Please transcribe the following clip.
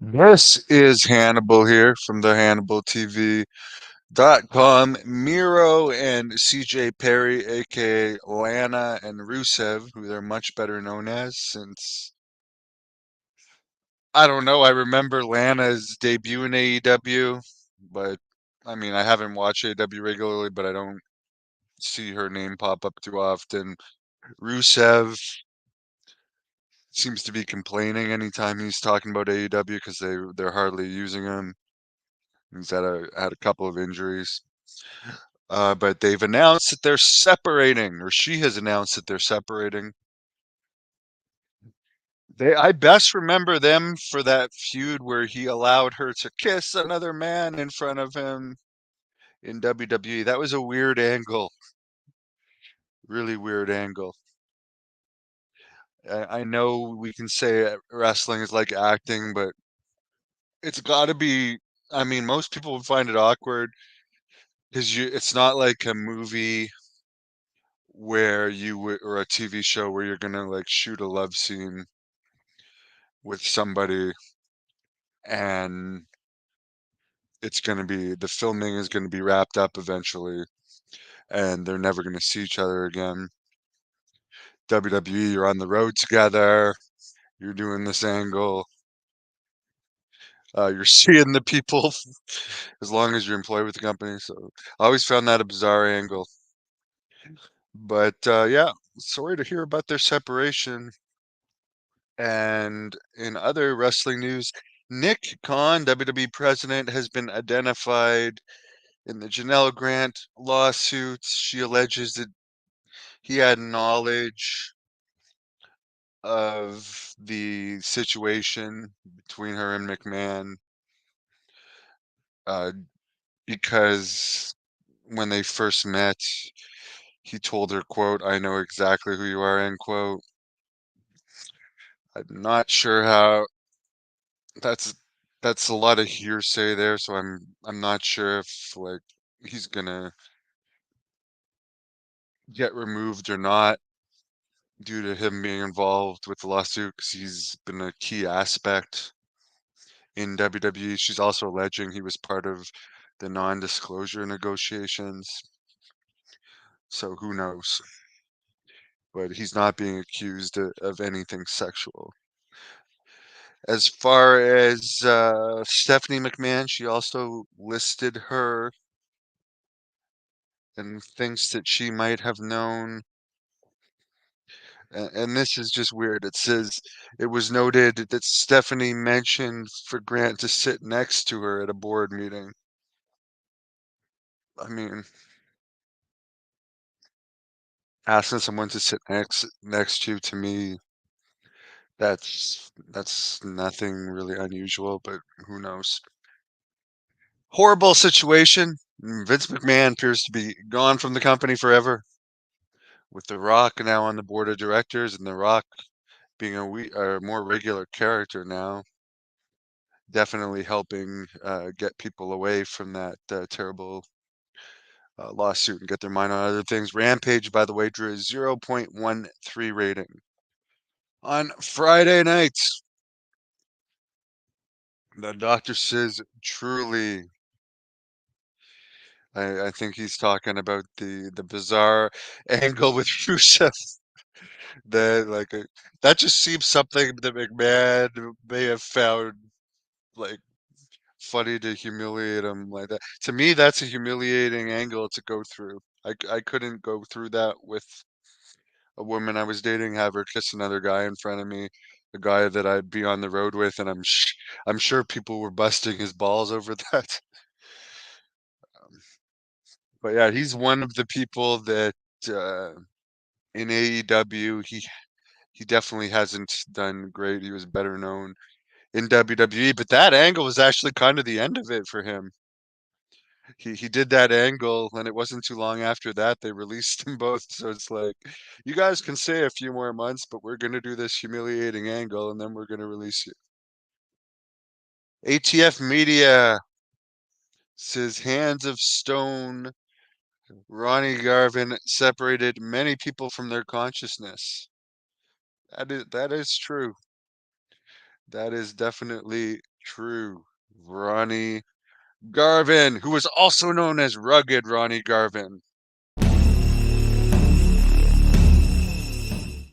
This is Hannibal here from the HannibalTV.com. Miro and CJ Perry, aka Lana and Rusev, who they're much better known as since I don't know, I remember Lana's debut in AEW, but I mean I haven't watched AEW regularly, but I don't see her name pop up too often. Rusev seems to be complaining anytime he's talking about AEW because they're hardly using him. He's had a couple of injuries. But they've announced that they're separating, or she has announced that they're separating. I best remember them for that feud where he allowed her to kiss another man in front of him in WWE. That was a weird angle, really weird angle. I know we can say wrestling is like acting, but it's got to be. I mean, most people would find it awkward because it's not like a movie where you would, or a TV show where you're gonna like shoot a love scene with somebody and it's gonna be the filming is gonna be wrapped up eventually and they're never gonna see each other again. WWE, you're on the road together, you're doing this angle, you're seeing the people as long as you're employed with the company. So I always found that a bizarre angle. But yeah, sorry to hear about their separation. And in other wrestling news, Nick Kahn, WWE president, has been identified in the Janelle Grant lawsuit. She alleges that he had knowledge of the situation between her and McMahon uh, because when they first met, he told her, quote, "I know exactly who you are," end quote. I'm not sure how that's that's a lot of hearsay there, so I'm not sure if like he's gonna get removed or not due to him being involved with the lawsuit because he's been a key aspect in WWE. She's also alleging he was part of the non-disclosure negotiations, so who knows? But he's not being accused of anything sexual. As far as Stephanie McMahon, she also listed her and thinks that she might have known. And this is just weird. It says it was noted that Stephanie mentioned for Grant to sit next to her at a board meeting. I mean, asking someone to sit next to me, that's nothing really unusual, but who knows? Horrible situation. Vince McMahon appears to be gone from the company forever, with The Rock now on the board of directors, and The Rock being a more regular character now, definitely helping get people away from that terrible lawsuit and get their mind on other things. Rampage, by the way, drew a 0.13 rating on Friday nights. The doctor says truly. I think he's talking about the bizarre angle with Rusev. That that just seems something that McMahon may have found like funny to humiliate him like that. To me, that's a humiliating angle to go through. I couldn't go through that with a woman I was dating, have her kiss another guy in front of me, a guy that I'd be on the road with, and I'm sure people were busting his balls over that. Um, but yeah, he's one of the people that uh, in AEW he definitely hasn't done great. He was better known in WWE, but that angle was actually kind of the end of it for him. He did that angle, and it wasn't too long after that they released them both. So it's like, you guys can stay a few more months, but we're gonna do this humiliating angle, and then we're gonna release you. ATF Media says Hands of Stone. Ronnie Garvin separated many people from their consciousness. That is true. That is definitely True. Ronnie Garvin, who was also known as Rugged Ronnie Garvin.